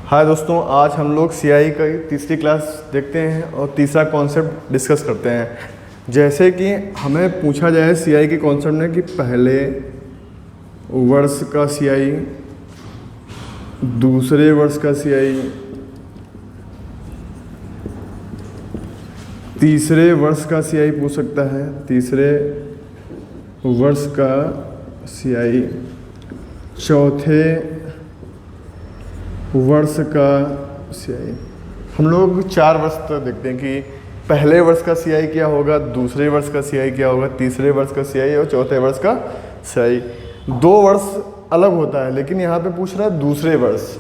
हाय दोस्तों, आज हम लोग सीआई का तीसरी क्लास देखते हैं और तीसरा कॉन्सेप्ट डिस्कस करते हैं। जैसे कि हमें पूछा जाए सीआई के कॉन्सेप्ट में कि पहले वर्ष का सीआई, दूसरे वर्ष का सीआई, तीसरे वर्ष का सीआई पूछ सकता है, तीसरे वर्ष का सीआई, चौथे वर्ष का सीआई। हम लोग 4 वर्ष तक देखते हैं कि पहले वर्ष का सीआई क्या होगा, दूसरे वर्ष का सीआई क्या होगा, तीसरे वर्ष का सीआई और चौथे वर्ष का सीआई। 2 वर्ष अलग होता है, लेकिन यहाँ पे पूछ रहा है दूसरे वर्ष।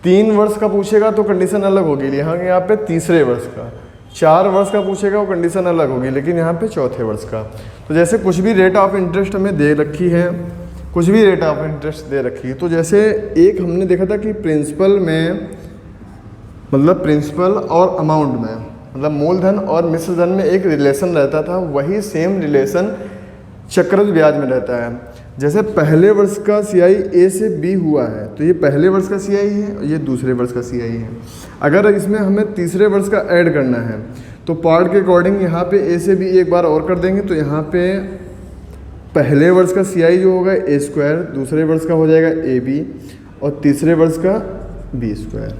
3 वर्ष का पूछेगा तो कंडीशन अलग होगी, यहाँ पे तीसरे वर्ष का। 4 वर्ष का पूछेगा वो कंडीशन अलग होगी, लेकिन यहाँ पे चौथे वर्ष का। तो जैसे कुछ भी रेट ऑफ इंटरेस्ट हमें दे रखी है, कुछ भी रेट ऑफ इंटरेस्ट दे रखी है, तो जैसे एक हमने देखा था कि प्रिंसिपल में, मतलब प्रिंसिपल और अमाउंट में, मतलब मूलधन और मिश्र धन में एक रिलेशन रहता था, वही सेम रिलेशन चक्रवृद्धि ब्याज में रहता है। जैसे पहले वर्ष का सीआई ए से बी हुआ है, तो ये पहले वर्ष का सीआई है और ये दूसरे वर्ष का सीआई है। अगर इसमें हमें तीसरे वर्ष का ऐड करना है तो पार्ट के अकॉर्डिंग यहाँ पे ए से बी एक बार और कर देंगे, तो यहाँ पे पहले वर्ष का सीआई जो होगा ए स्क्वायर, दूसरे वर्ष का हो जाएगा ए बी और तीसरे वर्ष का बी स्क्वायर।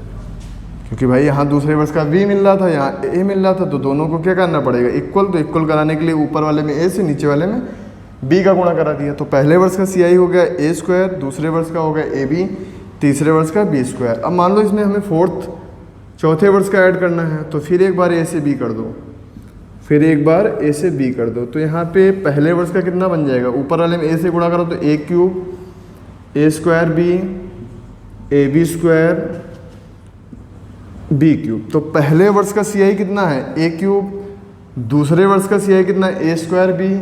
क्योंकि भाई यहाँ दूसरे वर्ष का बी मिल रहा था, यहाँ ए मिल रहा था, तो दोनों को क्या करना पड़ेगा, इक्वल। तो इक्वल कराने के लिए ऊपर वाले में ए से, नीचे वाले में बी का गुणा करा दिया। तो पहले वर्ष का सीआई हो गया ए स्क्वायर, दूसरे वर्ष का हो गया ए बी, तीसरे वर्ष का बी स्क्वायर। अब मान लो इसमें हमें चौथे वर्ष का ऐड करना है, तो फिर एक बार ए से बी कर दो, फिर एक बार ए से बी कर दो। तो यहाँ पे पहले वर्ष का कितना बन जाएगा, ऊपर वाले में ए से गुणा करो तो a cube a square b, a b square b cube. तो पहले वर्ष का सीआई कितना है ए क्यूब, दूसरे वर्ष का सीआई कितना है ए स्क्वायर बी,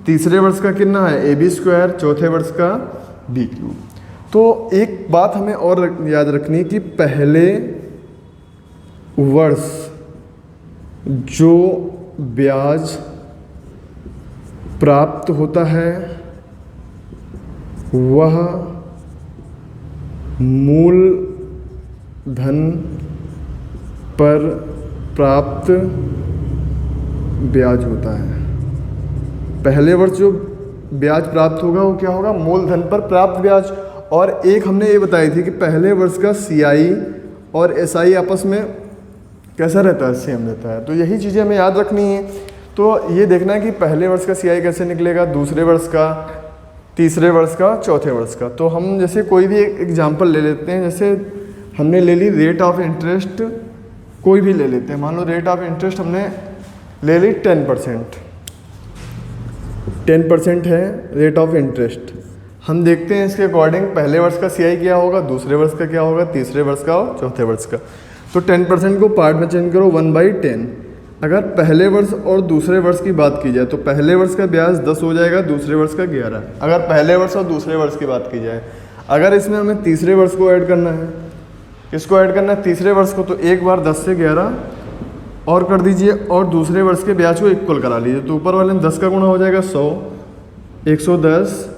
तीसरे वर्ष का कितना है ए बी स्क्वायर, चौथे वर्ष का बी क्यूब। तो एक बात हमें और याद रखनी है कि पहले वर्ष जो ब्याज प्राप्त होता है वह मूल धन पर प्राप्त ब्याज होता है। पहले वर्ष जो ब्याज प्राप्त होगा वो क्या होगा, मूलधन पर प्राप्त ब्याज। और एक हमने ये बताई थी कि पहले वर्ष का सीआई और एसआई आपस में कैसा रहता है, सेम रहता है। तो यही चीज़ें हमें याद रखनी है। तो ये देखना है कि पहले वर्ष का सीआई कैसे निकलेगा, दूसरे वर्ष का, तीसरे वर्ष का, चौथे वर्ष का। तो हम जैसे कोई भी एक एग्जांपल ले लेते हैं। जैसे हमने ले ली रेट ऑफ इंटरेस्ट, कोई भी ले लेते हैं। मान लो रेट ऑफ इंटरेस्ट हमने ले ली 10% है रेट ऑफ इंटरेस्ट। हम देखते हैं इसके अकॉर्डिंग पहले वर्ष का सीआई क्या होगा, दूसरे वर्ष का क्या होगा, तीसरे वर्ष का और चौथे वर्ष का। तो 10% को पार्ट में चेंज करो 1/10। अगर पहले वर्ष और दूसरे वर्ष की बात की जाए तो पहले वर्ष का ब्याज 10 हो जाएगा, दूसरे वर्ष का 11। अगर पहले वर्ष और दूसरे वर्ष की बात की जाए, अगर इसमें हमें तीसरे वर्ष को ऐड करना है, किसको ऐड करना है, तीसरे वर्ष को, तो एक बार 10 से 11 और कर दीजिए और दूसरे वर्ष के ब्याज को इक्वल करा लीजिए। तो ऊपर वाले में 10 का गुणा हो जाएगा 100, 110,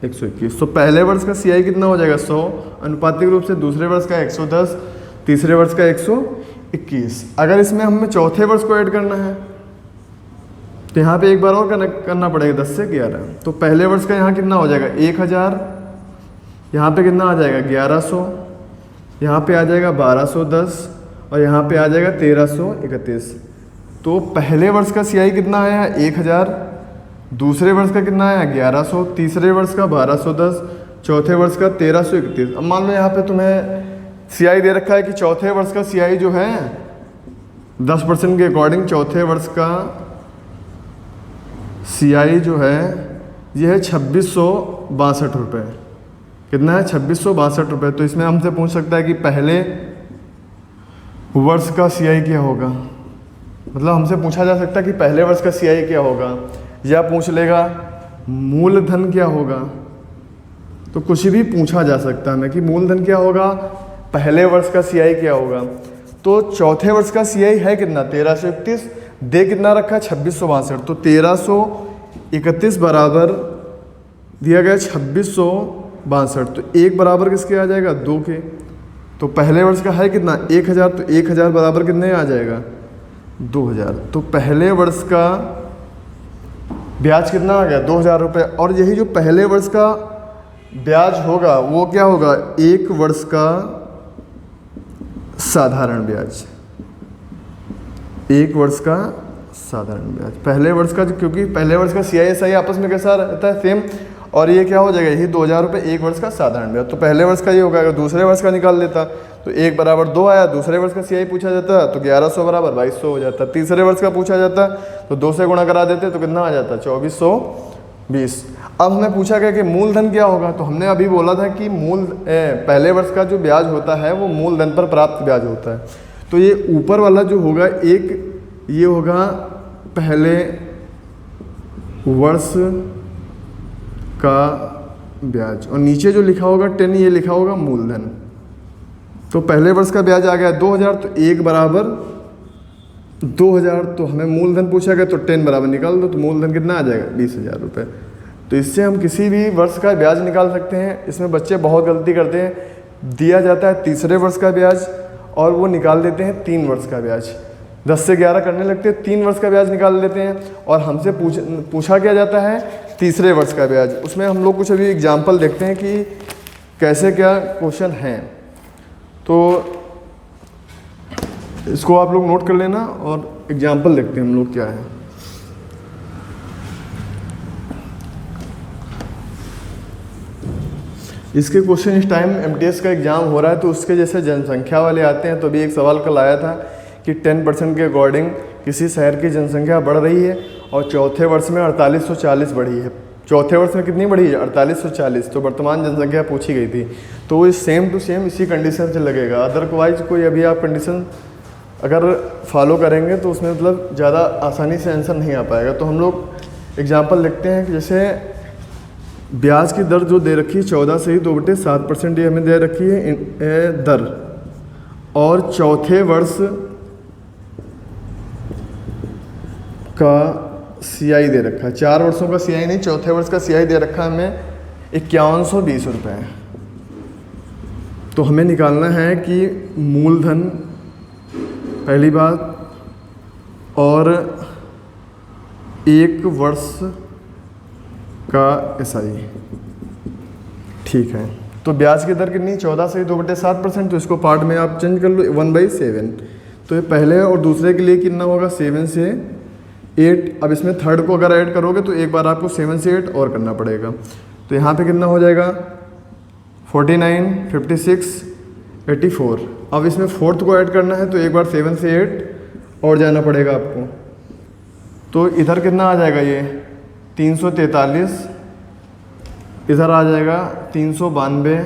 121। तो पहले वर्ष का सीआई कितना हो जाएगा 100, अनुपातिक रूप से दूसरे वर्ष का 110, तीसरे वर्ष का 121। अगर इसमें हमें चौथे वर्ष को ऐड करना है तो यहाँ पे एक बार और करना पड़ेगा 10 से 11। तो पहले वर्ष का यहाँ कितना हो जाएगा 1000, यहाँ पे कितना आ जाएगा 1100, यहाँ पे आ जाएगा 1210 और यहाँ पे आ जाएगा 1331। तो पहले वर्ष का सीआई कितना आया 1000, दूसरे वर्ष का कितना आया 1100, तीसरे वर्ष का 1210, चौथे वर्ष का 1331। अब मान लो यहाँ पे तुम्हें सीआई दे रखा है कि चौथे वर्ष का सीआई जो है 10% के अकॉर्डिंग चौथे वर्ष का सीआई जो है ये है 2662 रुपये। कितना है 2662 रुपये। तो इसमें हमसे पूछ सकता है कि पहले वर्ष का सीआई क्या होगा, मतलब हमसे पूछा जा सकता है कि पहले वर्ष का सीआई क्या होगा, या पूछ लेगा मूलधन क्या होगा। तो कुछ भी पूछा जा सकता है हमें कि मूलधन क्या होगा, पहले वर्ष का सीआई क्या होगा। तो चौथे वर्ष का सीआई है कितना 1331, दे कितना रखा है 2662। तो 1331 बराबर दिया गया 2662। तो एक बराबर किसके आ जाएगा 2 के। तो पहले वर्ष का है कितना 1000, तो 1000 बराबर कितने आ जाएगा 2000। तो पहले वर्ष का ब्याज कितना आ गया 2000 रुपये। और यही जो पहले वर्ष का ब्याज होगा वो क्या होगा, एक वर्ष का साधारण ब्याज, एक वर्ष का साधारण ब्याज। पहले वर्ष का, क्योंकि पहले वर्ष का CISI आपस में कैसा रहता है सेम, और ये क्या हो जाएगा यही 2000 रुपये एक वर्ष का साधारण ब्याज। तो पहले वर्ष का ये होगा, अगर दूसरे वर्ष का निकाल लेता तो 1 बराबर 2 आया, दूसरे वर्ष का CI पूछा जाता तो 1100 बराबर 2200 हो जाता। तीसरे वर्ष का पूछा जाता तो 2 से गुणा करा देते तो कितना आ जाता 2420। अब हमें पूछा गया कि मूलधन क्या होगा, तो हमने अभी बोला था कि पहले वर्ष का जो ब्याज होता है वो मूलधन पर प्राप्त ब्याज होता है। तो ये ऊपर वाला जो होगा ये होगा पहले वर्ष का ब्याज, और नीचे जो लिखा होगा 10 ये लिखा होगा मूलधन। तो पहले वर्ष का ब्याज आ गया 2000, तो 1 बराबर 2000, तो हमें मूलधन पूछा गया तो 10 बराबर निकाल दो, तो मूलधन कितना आ जाएगा 20,000 रुपये। तो इससे हम किसी भी वर्ष का ब्याज निकाल सकते हैं। इसमें बच्चे बहुत गलती करते हैं, दिया जाता है तीसरे वर्ष का ब्याज और वो निकाल देते हैं 3 वर्ष का ब्याज, 10 से 11 करने लगते हैं, 3 वर्ष का ब्याज निकाल लेते हैं, और हमसे पूछा क्या जाता है तीसरे वर्ष का ब्याज। उसमें हम लोग कुछ अभी एग्जाम्पल देखते हैं कि कैसे क्या क्वेश्चन हैं, तो इसको आप लोग नोट कर लेना और एग्जाम्पल देखते हैं हम लोग क्या है। इसके क्वेश्चन इस टाइम MTS का एग्ज़ाम हो रहा है, तो उसके जैसे जनसंख्या वाले आते हैं। तो अभी एक सवाल कल आया था कि 10% के अकॉर्डिंग किसी शहर की जनसंख्या बढ़ रही है और चौथे वर्ष में 4840 बढ़ी है। चौथे वर्ष में कितनी बढ़ी है 4840, तो वर्तमान जनसंख्या पूछी गई थी। तो वो सेम टू सेम इसी कंडीशन से लगेगा, अदरवाइज कोई अभी आप कंडीशन अगर फॉलो करेंगे तो उसमें मतलब ज़्यादा आसानी से आंसर नहीं आ पाएगा। तो हम लोग एग्जाम्पल लिखते हैं कि जैसे ब्याज की दर जो दे रखी है 14 से ही 2/7% ये हमें दे रखी है दर, और चौथे वर्ष का CI दे रखा है, 4 वर्षों का CI नहीं, चौथे वर्ष का CI दे रखा है हमें 5120 रुपये। तो हमें निकालना है कि मूलधन पहली बात और एक वर्ष का SI, ठीक है। तो ब्याज की दर कितनी 14 से 2/7%, तो इसको पार्ट में आप चेंज कर लो 1/7। तो ये पहले और दूसरे के लिए कितना होगा 7 से 8। अब इसमें थर्ड को अगर ऐड करोगे तो एक बार आपको 7 से 8 और करना पड़ेगा। तो यहाँ पे कितना हो जाएगा 49, 56, 84। अब इसमें फोर्थ को ऐड करना है तो एक बार 7 से 8 और जाना पड़ेगा आपको। तो इधर कितना आ जाएगा ये 343, इधर आ जाएगा 392,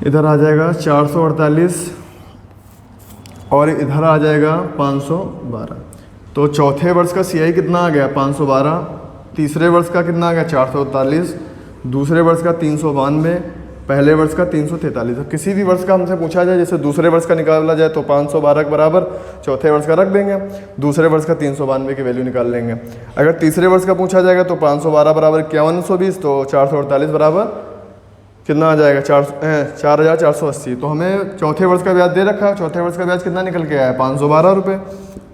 इधर आ जाएगा 448 और इधर आ जाएगा 512। तो चौथे वर्ष का CI कितना आ गया 512, तीसरे वर्ष का कितना आ गया 448, दूसरे वर्ष का 392, पहले वर्ष का 343। अब किसी भी वर्ष का हमसे पूछा जाए, जैसे दूसरे वर्ष का निकाला जाए तो 512 के बराबर चौथे वर्ष का रख देंगे, दूसरे वर्ष का 392 की वैल्यू निकाल लेंगे। अगर तीसरे वर्ष का पूछा जाएगा तो 512 बराबर 5120, तो 448 बराबर कितना आ जाएगा 4480। तो हमें चौथे वर्ष का ब्याज दे रखा है, चौथे वर्ष का ब्याज कितना निकल के आया 512 रुपये।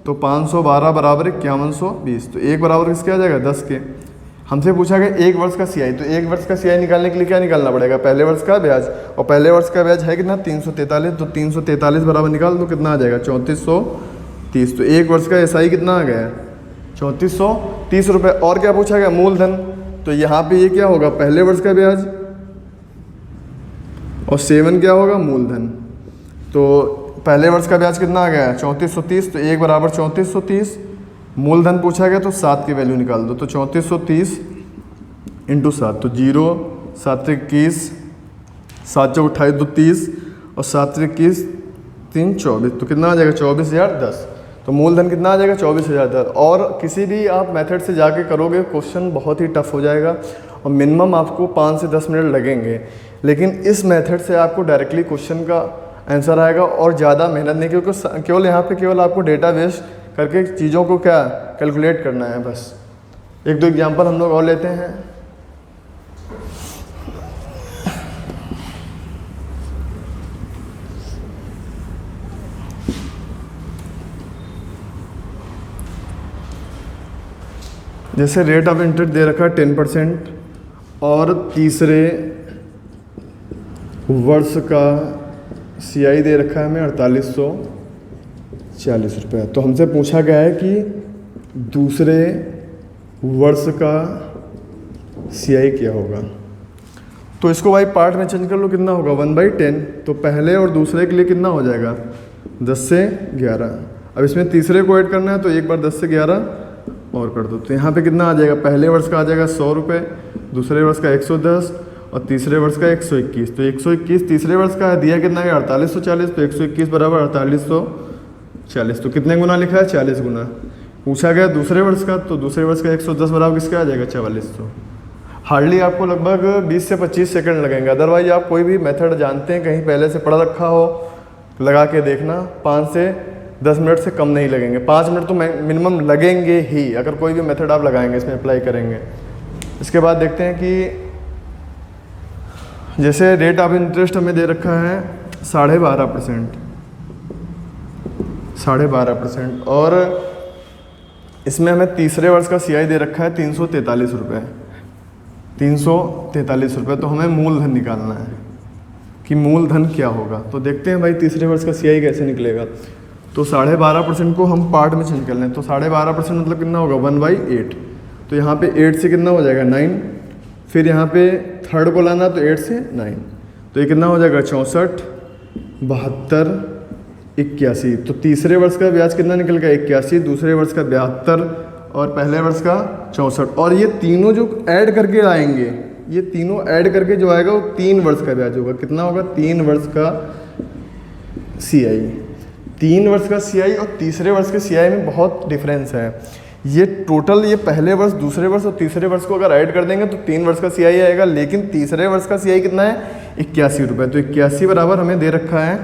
तो 512 बराबर 5120, तो एक बराबर किसके आ जाएगा 10 के। हमसे पूछा गया एक वर्ष का CI, तो एक वर्ष का CI निकालने के लिए क्या निकालना पड़ेगा पहले वर्ष का ब्याज, और पहले वर्ष का ब्याज है कितना 343, तो 343 बराबर निकाल दो कितना आ जाएगा 3430। तो एक वर्ष का SI कितना आ गया 3430 रुपये। और क्या पूछा गया मूलधन, तो यहाँ पे ये क्या होगा पहले वर्ष का ब्याज और 7 क्या होगा मूलधन। तो पहले वर्ष का ब्याज कितना आ गया 3430, तो एक बराबर 3430, मूलधन पूछा गया तो 7 की वैल्यू निकाल दो। तो 3430 इंटू 7, तो 0 7 21, 7 चौक 28 2 30 और 7 21 3 24, तो कितना आ जाएगा 24,010। तो मूलधन कितना आ जाएगा 24,010। और किसी भी आप मेथड से जाके करोगे क्वेश्चन बहुत ही टफ हो जाएगा और मिनिमम आपको 5 से 10 मिनट लगेंगे, लेकिन इस मेथड से आपको डायरेक्टली क्वेश्चन का आंसर आएगा और ज़्यादा मेहनत नहीं, क्योंकि केवल यहाँ पे केवल आपको डेटा बेस करके चीज़ों को क्या कैलकुलेट करना है बस। एक दो एग्जांपल हम लोग और लेते हैं। जैसे रेट ऑफ इंटरेस्ट दे रखा है 10% और तीसरे वर्ष का CI दे रखा है हमें 4840 रुपये। तो हमसे पूछा गया है कि दूसरे वर्ष का CI क्या होगा। तो इसको भाई पार्ट में चेंज कर लो, कितना होगा 1/10। तो पहले और दूसरे के लिए कितना हो जाएगा 10 से 11। अब इसमें तीसरे को ऐड करना है तो एक बार 10 से 11 और कर दो। तो यहाँ पे कितना आ जाएगा, पहले वर्ष का आ जाएगा 100 रुपये, दूसरे वर्ष का 110 और तीसरे वर्ष का 121। तो 121 तीसरे वर्ष का है, दिया कितना है 4840, तो 121 बराबर 4840। तो कितने गुना लिखा है 40 गुना। पूछा गया दूसरे वर्ष का, तो दूसरे वर्ष का 110 बराबर किसका आ जाएगा 4400। हार्डली आपको लगभग 20 से 25 सेकंड लगेंगे। अदरवाइज आप कोई भी मेथड जानते हैं, कहीं पहले से पढ़ा रखा हो, लगा के देखना, 5 से 10 मिनट से कम नहीं लगेंगे। 5 मिनट तो मिनिमम लगेंगे ही अगर कोई भी मेथड आप लगाएंगे, इसमें अप्लाई करेंगे। इसके बाद देखते हैं कि जैसे रेट ऑफ इंटरेस्ट हमें दे रखा है 12.5%, 12.5%, और इसमें हमें तीसरे वर्ष का CI दे रखा है 343 रुपये, 343 रुपये। तो हमें मूलधन निकालना है कि मूलधन क्या होगा। तो देखते हैं भाई तीसरे वर्ष का CI कैसे निकलेगा। तो 12.5% को हम पार्ट में चेंज कर लें। तो 12.5% मतलब कितना होगा 1/8। तो यहाँ पे 8 से कितना हो जाएगा 9, फिर यहाँ पे थर्ड को लाना तो 8 से 9, तो ये कितना हो जाएगा 64, 72, 81। तो तीसरे वर्ष का ब्याज कितना निकल गया 81, दूसरे वर्ष का 72 और पहले वर्ष का 64। और ये तीनों जो ऐड करके आएंगे, ये तीनों ऐड करके जो आएगा वो 3 वर्ष का ब्याज होगा। कितना होगा 3 वर्ष का CI। 3 वर्ष का CI और तीसरे वर्ष के CI में बहुत डिफरेंस है। ये टोटल ये पहले वर्ष, दूसरे वर्ष और तीसरे वर्ष को अगर ऐड कर देंगे तो 3 वर्ष का CI आएगा, लेकिन तीसरे वर्ष का CI कितना है 81 रुपये। तो 81 बराबर हमें दे रखा है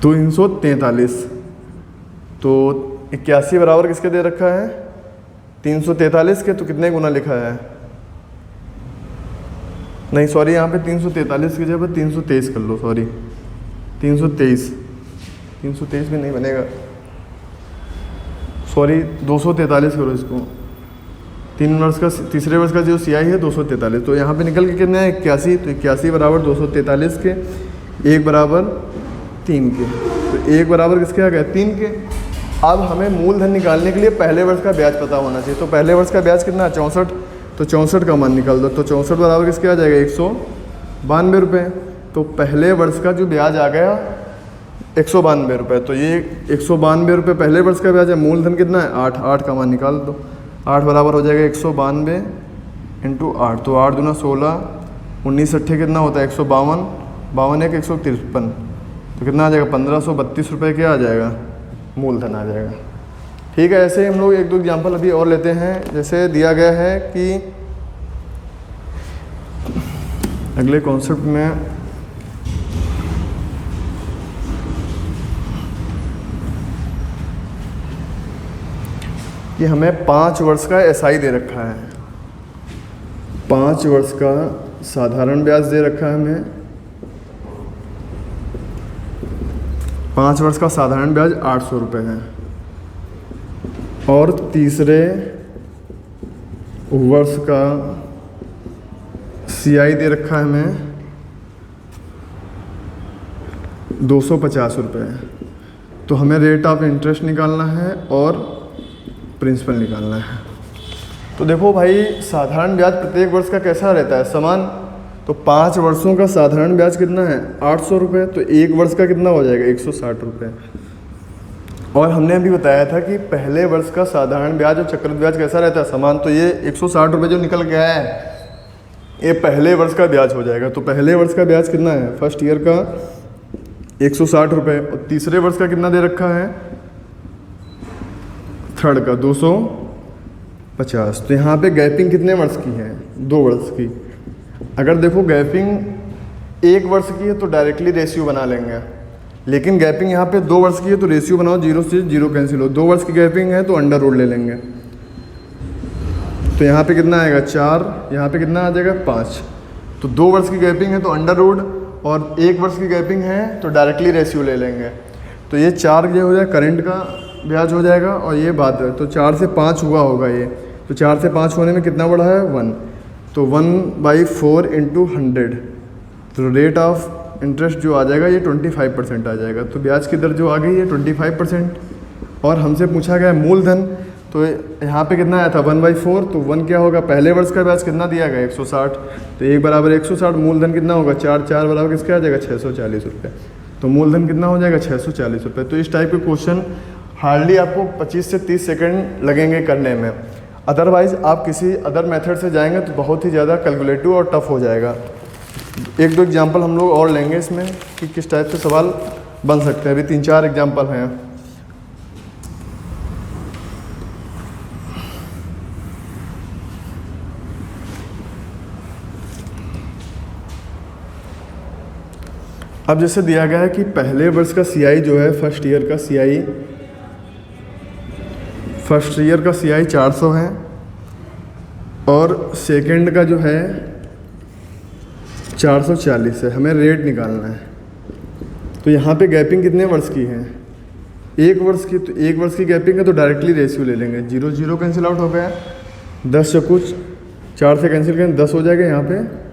343। तो 81 बराबर किसके दे रखा है 343 के। तो कितने गुना लिखा है, नहीं सॉरी, यहाँ पे 343 की जगह 323 कर लो, सॉरी 323 भी नहीं बनेगा, सॉरी 243 करो इसको। 3 वर्ष का तीसरे वर्ष का जो CI है 243। तो यहाँ पे निकल के कितने हैं 81। तो 81 बराबर 243 के, 1 बराबर 3 के। तो 1 बराबर किसके आ गए 3 के। अब हमें मूलधन निकालने के लिए पहले वर्ष का ब्याज पता होना चाहिए। तो पहले वर्ष का ब्याज कितना है 64। तो 64 का मान निकाल दो। तो 64 बराबर किसके आ जाएगा 192 रुपये। तो पहले वर्ष का जो ब्याज आ गया 192 रुपये। तो ये 192 रुपये पहले वर्ष का ब्याज है। मूलधन कितना है 8, 8 का मान निकाल दो। 8 बराबर हो जाएगा 192 इंटू 8। तो 8 दूना 16, 19 अट्ठे कितना होता है 152, 52 एक 153। तो कितना आ जाएगा 1532 रुपये क्या आ जाएगा मूलधन आ जाएगा। ठीक है, ऐसे ही हम लोग 1-2 एग्जाम्पल अभी और लेते हैं। जैसे दिया गया है कि अगले कॉन्सेप्ट में कि हमें 5 वर्ष का SI दे रखा है, 5 वर्ष का साधारण ब्याज दे रखा है हमें। 5 वर्ष का साधारण ब्याज 800 रुपये है और तीसरे वर्ष का CI दे रखा है हमें 250 रुपये। तो हमें रेट ऑफ इंटरेस्ट निकालना है और प्रिंसिपल निकालना है। तो देखो भाई साधारण ब्याज प्रत्येक वर्ष का कैसा रहता है समान। तो 5 वर्षों का साधारण ब्याज कितना है 800 रुपये। तो 1 वर्ष का कितना हो जाएगा 160 रुपये। और हमने अभी बताया था कि पहले वर्ष का साधारण ब्याज और चक्रवृद्धि ब्याज कैसा रहता है समान। तो ये 160 रुपये जो निकल गया है ये पहले वर्ष का ब्याज हो जाएगा। तो पहले वर्ष का ब्याज कितना है फर्स्ट ईयर का 160 रुपये और तीसरे वर्ष का कितना दे रखा है थर्ड का 250। तो यहाँ पे गैपिंग कितने वर्ष की है 2 वर्ष की। अगर देखो गैपिंग 1 वर्ष की है तो डायरेक्टली रेशियो बना लेंगे, लेकिन गैपिंग यहाँ पे 2 वर्ष की है तो रेशियो बनाओ, 0 से 0 कैंसिल हो। 2 वर्ष की गैपिंग है तो अंडर रूट ले लेंगे। तो यहाँ पे कितना आएगा 4, यहाँ पे कितना आ जाएगा 5। तो 2 वर्ष की गैपिंग है तो अंडर रूट और 1 वर्ष की गैपिंग है तो डायरेक्टली रेशियो ले लेंगे। तो ये 4 ये हो जाए करंट का ब्याज हो जाएगा और ये बाद है, तो 4 से 5 हुआ होगा ये, तो 4 से 5 होने में कितना बढ़ा है 1, तो 1/4 इंटू 100, तो रेट ऑफ इंटरेस्ट जो आ जाएगा ये 25% आ जाएगा। तो ब्याज की दर जो आ गई है 25%। और हमसे पूछा गया मूलधन, तो यहाँ पे कितना आया था 1/4, तो 1 क्या होगा, पहले वर्ष का ब्याज कितना दिया गया 160, तो 1 बराबर 160, मूलधन कितना होगा 4 बराबर किसका आ जाएगा 640 रुपये, तो मूलधन कितना हो जाएगा 640 रुपये। तो इस टाइप के क्वेश्चन हार्डली आपको 25 से 30 सेकंड लगेंगे करने में, अदरवाइज़ आप किसी अदर मेथड से जाएंगे तो बहुत ही ज़्यादा कैलकुलेटिव और टफ हो जाएगा। 1-2 एग्जाम्पल हम लोग और लेंगे इसमें कि किस टाइप से सवाल बन सकते हैं, अभी 3-4 एग्जाम्पल हैं। अब जैसे दिया गया है कि पहले वर्ष का सीआई जो है फर्स्ट ईयर का सीआई 400 है और सेकंड का जो है 440 है, हमें रेट निकालना है। तो यहाँ पे गैपिंग कितने वर्ष की है, 1 वर्ष की, तो 1 वर्ष की गैपिंग है तो डायरेक्टली रेशियो ले लेंगे, 0 कैंसिल आउट हो गया, 10 से कुछ 4 से कैंसिल करें 10 हो जाएगा, यहाँ पे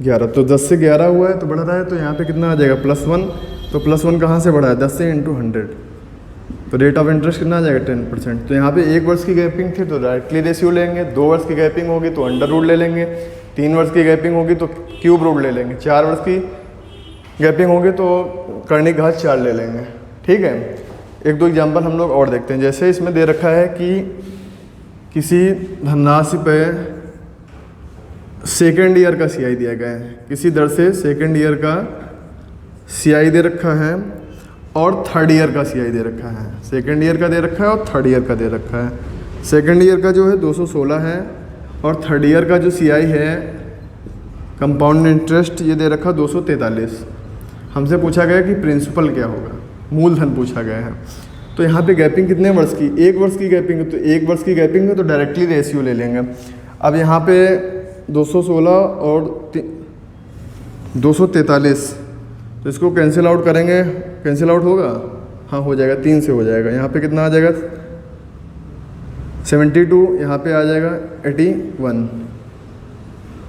11, तो 10 से 11 हुआ है तो बढ़ रहा है, तो यहाँ पे कितना आ जाएगा +1, तो +1 कहाँ से बढ़ा है 10 से इंटू 100, तो रेट ऑफ इंटरेस्ट कितना आ जाएगा 10%। तो यहाँ पे 1 वर्ष की गैपिंग थी तो डायरेक्टली रेशियो लेंगे, 2 वर्ष की गैपिंग होगी तो अंडर रूट ले लेंगे, 3 वर्ष की गैपिंग होगी तो क्यूब रूट ले लेंगे, 4 वर्ष की गैपिंग होगी तो कर्णिक घात 4 ले लेंगे। ठीक है, 1-2 एग्जाम्पल हम लोग और देखते हैं। जैसे इसमें दे रखा है कि किसी धनराशि पे सेकेंड ईयर का सीआई दिया गया है, किसी दर से सेकेंड ईयर का सीआई दे रखा है और थर्ड ईयर का सीआई दे रखा है, सेकेंड ईयर का दे रखा है और थर्ड ईयर का दे रखा है। सेकेंड ईयर का जो है 216 है और थर्ड ईयर का जो सीआई है कंपाउंड इंटरेस्ट ये दे रखा 243। हमसे पूछा गया कि प्रिंसिपल क्या होगा, मूलधन पूछा गया है। तो यहाँ पे गैपिंग कितने वर्ष की, 1 वर्ष की गैपिंग है, तो 1 वर्ष की गैपिंग है तो डायरेक्टली रेशियो ले लेंगे। अब यहाँ पे 216 और 243, तो इसको कैंसिल आउट करेंगे, कैंसिल आउट होगा, हाँ हो जाएगा, 3 से हो जाएगा, यहाँ पे कितना आ जाएगा 72, यहाँ पे आ जाएगा 81,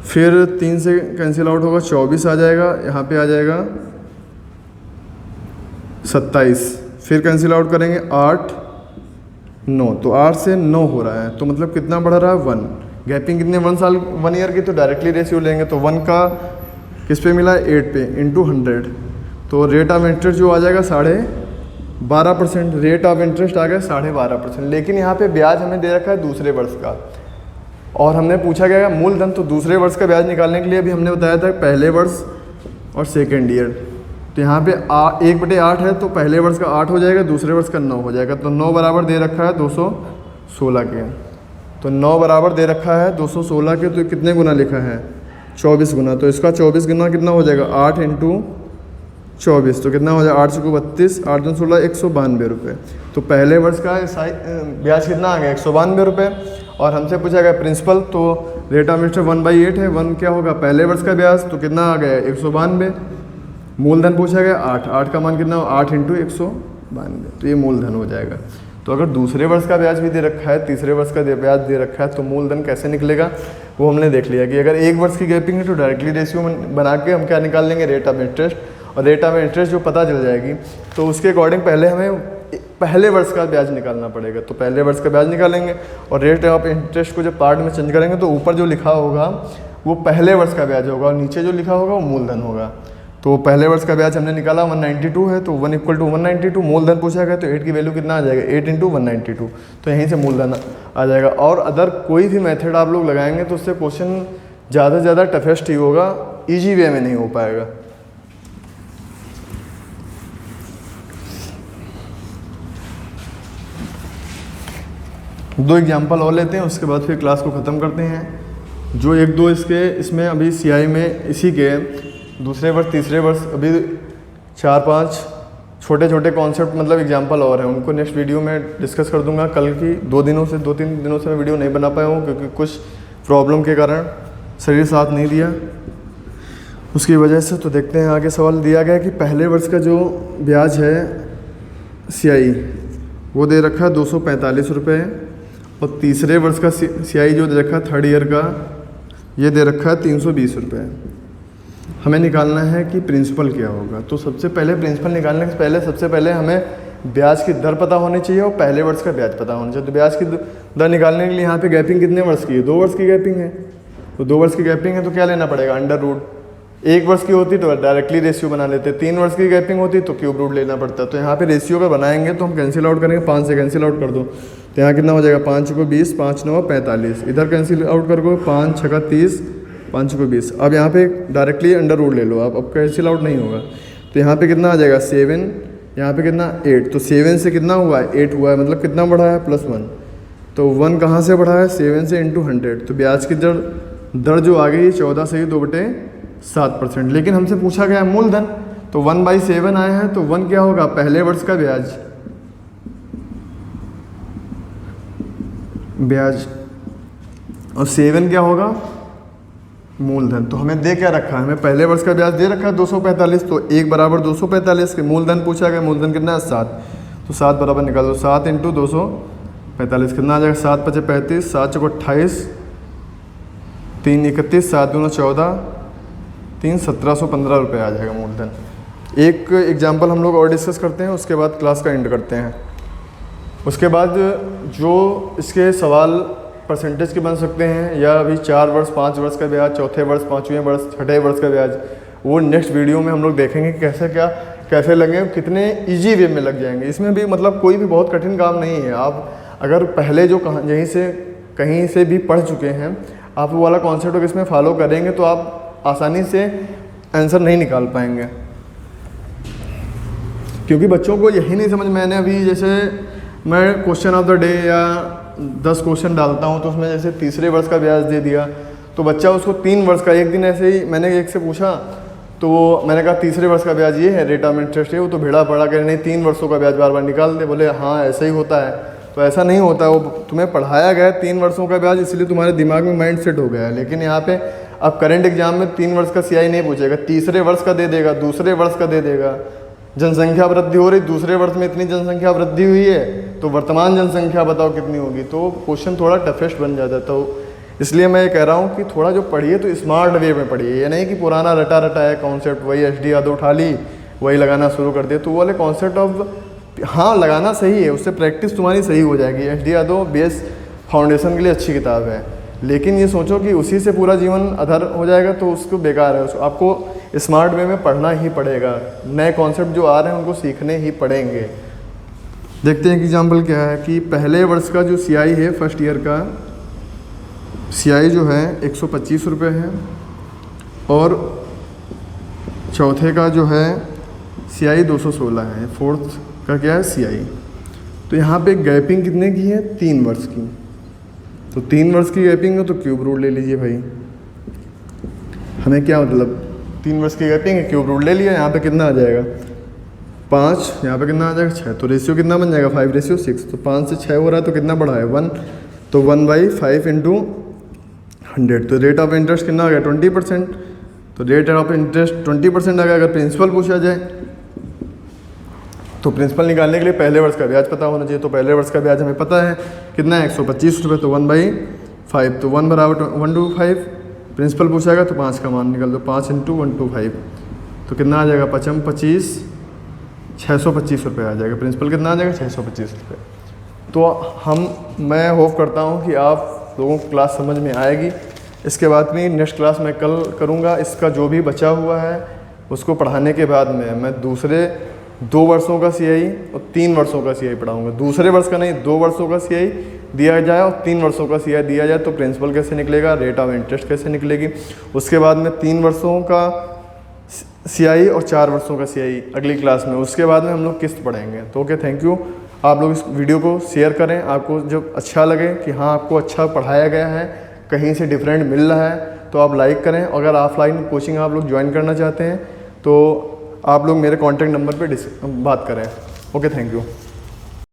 फिर 3 से कैंसिल आउट होगा 24 आ जाएगा, यहाँ पे आ जाएगा 27, फिर कैंसिल आउट करेंगे 8, 9, तो 8 से 9 हो रहा है, तो मतलब कितना बढ़ रहा है 1। गैपिंग कितने 1 ईयर की, तो डायरेक्टली रेशियो लेंगे, तो 1 का किस पे मिला है 8 पे इंटू 100, तो रेट ऑफ इंटरेस्ट जो आ जाएगा 12.5%, रेट ऑफ इंटरेस्ट आ गया 12.5%। लेकिन यहाँ पे ब्याज हमें दे रखा है दूसरे वर्ष का और हमने पूछा गया मूलधन, तो दूसरे वर्ष का ब्याज निकालने के लिए अभी हमने बताया था पहले वर्ष और सेकेंड ईयर। तो यहाँ पे 1/8 है तो पहले वर्ष का 8 हो जाएगा, दूसरे वर्ष का 9 हो जाएगा, तो 9 बराबर दे रखा है 216 के, तो 9 बराबर दे रखा है 216 के, तो कितने गुना लिखा है 24 गुना, तो इसका 24 गुना कितना हो जाएगा 8 इंटू 24, तो कितना हो जाएगा 8 × 32, 8 × 16 192 रुपये। तो पहले वर्ष का ब्याज कितना आ गया 192 रुपये। और हमसे पूछा गया प्रिंसिपल, तो रेट ऑफ इंटरेस्ट 1/8 है, 1 क्या होगा पहले वर्ष का ब्याज, तो कितना आ गया 192। मूलधन पूछा गया 8 का मान कितना हो 8 इंटू 192, तो ये मूलधन हो जाएगा। तो अगर दूसरे वर्ष का ब्याज भी दे रखा है, तीसरे वर्ष का ब्याज दे रखा है, तो मूलधन कैसे निकलेगा वो हमने देख लिया कि अगर 1 वर्ष की गैपिंग है तो डायरेक्टली रेशियो बना के हम क्या निकाल लेंगे रेट ऑफ इंटरेस्ट, और रेट ऑफ इंटरेस्ट जो पता चल जाएगी तो उसके अकॉर्डिंग पहले हमें पहले वर्ष का ब्याज निकालना पड़ेगा, तो पहले वर्ष का ब्याज निकालेंगे और रेट ऑफ इंटरेस्ट को जब पार्ट में चेंज करेंगे तो ऊपर जो लिखा होगा वो पहले वर्ष का ब्याज होगा और नीचे जो लिखा होगा वो मूलधन होगा। तो पहले वर्ष का ब्याज हमने निकाला 192 है, तो 1 = 192, मूलधन पूछा गया तो 8 की वैल्यू कितना आ जाएगा 8 × 192, तो यहीं से मूलधन आ जाएगा। और अदर कोई भी मेथड आप लोग लगाएंगे तो उससे क्वेश्चन ज़्यादा से ज़्यादा टफेस्ट ही होगा, ईजी वे में नहीं हो पाएगा। दो एग्जाम्पल और लेते हैं, उसके बाद फिर क्लास को ख़त्म करते हैं। जो 1-2 इसमें अभी सीआई में इसी के दूसरे वर्ष तीसरे वर्ष अभी 4-5 छोटे छोटे कॉन्सेप्ट मतलब एग्जाम्पल और हैं, उनको नेक्स्ट वीडियो में डिस्कस कर दूंगा। कल की 2-3 दिनों से मैं वीडियो नहीं बना पाया हूँ क्योंकि कुछ प्रॉब्लम के कारण शरीर साथ नहीं दिया, उसकी वजह से। तो देखते हैं आगे। सवाल दिया गया कि पहले वर्ष का जो ब्याज है सीआई वो दे रखा है 245 रुपये, और तीसरे वर्ष का CI जो दे रखा है थर्ड ईयर का, ये दे रखा है 320 रुपये। हमें निकालना है कि प्रिंसिपल क्या होगा। तो सबसे पहले प्रिंसिपल निकालने से पहले सबसे पहले हमें ब्याज की दर पता होनी चाहिए और पहले वर्ष का ब्याज पता होना चाहिए। तो ब्याज की दर निकालने के लिए यहाँ पे गैपिंग कितने वर्ष की है? 2 वर्ष की गैपिंग है। तो 2 वर्ष की गैपिंग है तो क्या लेना पड़ेगा? Under root. 1 वर्ष की होती तो डायरेक्टली रेशियो बना लेते, 3 वर्ष की गैपिंग होती तो क्यूब रूट लेना पड़ता। तो यहाँ पे रेशियो अगर बनाएंगे तो हम कैंसिल आउट करेंगे, 5 से कैंसिल आउट कर दो तो यहाँ कितना हो जाएगा? 5 को 20, 5 9 45। इधर कैंसिल आउट कर दो, 5 6 30, 5 को 20। अब यहाँ पे डायरेक्टली अंडर रूट ले लो आप, अब कैंसिल आउट नहीं होगा। तो यहाँ पे कितना आ जाएगा? 7, यहाँ पे कितना? 8। तो 7 से कितना हुआ है? 8 हुआ है, मतलब कितना बढ़ा है? +1। तो 1 कहाँ से बढ़ा है? 7 से इंटू 100। तो ब्याज की दर जो आ गई 14 से 2/7%। लेकिन हमसे पूछा गया मूलधन, तो 1/7 आए हैं, तो 1 क्या होगा? पहले वर्ष का ब्याज, और 7 क्या होगा? मूलधन। तो हमें दे क्या रखा है? हमें पहले वर्ष का ब्याज दे रखा है 245, तो 1 बराबर 245 के मूलधन पूछा गया, मूलधन कितना है? 7। तो 7 बराबर निकाल दो, 7 इंटू 245 कितना आ जाएगा? 7 × 5 = 35, 7 × 4 = 28, 3 × 31, 7 × 2 = 14, 3 1715 रुपये आ जाएगा मूलधन। एक एग्जाम्पल हम लोग और डिस्कस करते हैं, उसके बाद क्लास का एंड करते हैं। उसके बाद जो इसके सवाल परसेंटेज के बन सकते हैं, या अभी 4 वर्ष 5 वर्ष का ब्याज, चौथे वर्ष 5वें वर्ष 6ठे वर्ष का ब्याज, वो नेक्स्ट वीडियो में हम लोग देखेंगे कि कैसे लगे, कितने इजी वे में लग जाएंगे। इसमें भी मतलब कोई भी बहुत कठिन काम नहीं है। आप अगर पहले जो कहीं से भी पढ़ चुके हैं, आप वो वाला कॉन्सेप्ट अगर इसमें फॉलो करेंगे तो आप आसानी से आंसर नहीं निकाल पाएंगे, क्योंकि बच्चों को यही नहीं समझ। मैंने अभी जैसे मैं क्वेश्चन ऑफ द डे या 10 क्वेश्चन डालता हूँ, तो उसमें जैसे तीसरे वर्ष का ब्याज दे दिया, तो बच्चा उसको 3 वर्ष का, एक दिन ऐसे ही मैंने एक से पूछा, तो मैंने कहा तीसरे वर्ष का ब्याज ये है, रेट ऑफ इंटरेस्ट है, वो तो भिड़ा पड़ा कर नहीं 3 वर्षों का ब्याज बार बार निकाल दे। बोले हाँ ऐसा ही होता है। तो ऐसा नहीं होता, वो तुम्हें पढ़ाया गया है 3 वर्षों का ब्याज, इसलिए तुम्हारे दिमाग में माइंड सेट हो गया है। लेकिन यहाँ पे अब करंट एग्जाम में 3 वर्ष का CI नहीं पूछेगा, तीसरे वर्ष का दे देगा, दूसरे वर्ष का दे देगा। जनसंख्या वृद्धि हो रही, दूसरे वर्ष में इतनी जनसंख्या वृद्धि हुई है, तो वर्तमान जनसंख्या बताओ कितनी होगी। तो क्वेश्चन थोड़ा टफेस्ट बन जाता है। तो इसलिए मैं ये कह रहा हूँ कि थोड़ा जो पढ़िए तो स्मार्ट वे में पढ़िए, ये नहीं कि पुराना रटा है कॉन्सेप्ट, वही HD यादव उठा ली, वही लगाना शुरू कर दिया। तो वो वाले कॉन्सेप्ट ऑफ हाँ लगाना सही है, उससे प्रैक्टिस तुम्हारी सही हो जाएगी। HD यादव बेस फाउंडेशन के लिए अच्छी किताब है, लेकिन ये सोचो कि उसी से पूरा जीवन अधर हो जाएगा तो उसको बेकार है। उसको आपको स्मार्ट वे में पढ़ना ही पड़ेगा, नए कॉन्सेप्ट जो आ रहे हैं उनको सीखने ही पड़ेंगे। देखते हैं कि एग्जाम्पल क्या है कि पहले वर्ष का जो CI है, फर्स्ट ईयर का CI जो है 125 रुपये है, और चौथे का जो है CI 216 है, फोर्थ का क्या है CI। तो यहाँ पे गैपिंग कितने की है? 3 वर्ष की। तो 3 वर्ष की गैपिंग है तो क्यूब रूट ले लीजिए भाई। हमें क्या मतलब 3 वर्ष की गैपिंग है, क्यूब रूट ले लिया। यहाँ पे कितना आ जाएगा? 5, यहाँ पे कितना आ जाएगा? 6। तो रेशियो कितना बन जाएगा? 5:6। तो 5 से 6 हो रहा है तो कितना बढ़ा है? 1। तो 1/5 इंटू 100। तो रेट ऑफ इंटरेस्ट कितना आ गया? 20%। तो रेट ऑफ इंटरेस्ट 20% आ गया। अगर प्रिंसिपल पूछा जाए तो प्रिंसिपल निकालने के लिए पहले वर्ष का ब्याज पता होना चाहिए। तो पहले वर्ष का ब्याज हमें पता है कितना है? 125 रुपये। तो 1/5, तो 1 बराबर 125। प्रिंसिपल पूछाएगा तो 5 का मान निकाल दो, 5 इंटू 125। तो कितना आ जाएगा? 5 25, 625 रुपये आ जाएगा। प्रिंसिपल कितना आ जाएगा? 625 रुपये। तो मैं होप करता हूँ कि आप लोगों को क्लास समझ में आएगी। इसके बाद में नेक्स्ट क्लास मैं कल करूँगा। इसका जो भी बचा हुआ है उसको पढ़ाने के बाद में मैं दूसरे 2 वर्षों का CI और 3 वर्षों का CI पढ़ाऊँगा। दूसरे वर्ष का नहीं, 2 वर्षों का CI दिया जाए और 3 वर्षों का CI दिया जाए तो प्रिंसिपल कैसे निकलेगा, रेट ऑफ इंटरेस्ट कैसे निकलेगी। उसके बाद में 3 वर्षों का CI और 4 वर्षों का CI अगली क्लास में। उसके बाद में हम लोग किस्त पढ़ेंगे। तो ओके, थैंक यू। आप लोग इस वीडियो को शेयर करें, आपको जब अच्छा लगे कि हाँ आपको अच्छा पढ़ाया गया है, कहीं से डिफरेंट मिल रहा है, तो आप लाइक करें। अगर ऑफलाइन कोचिंग आप लोग ज्वाइन करना चाहते हैं तो आप लोग मेरे कॉन्टैक्ट नंबर पे बात करें। Okay, thank you.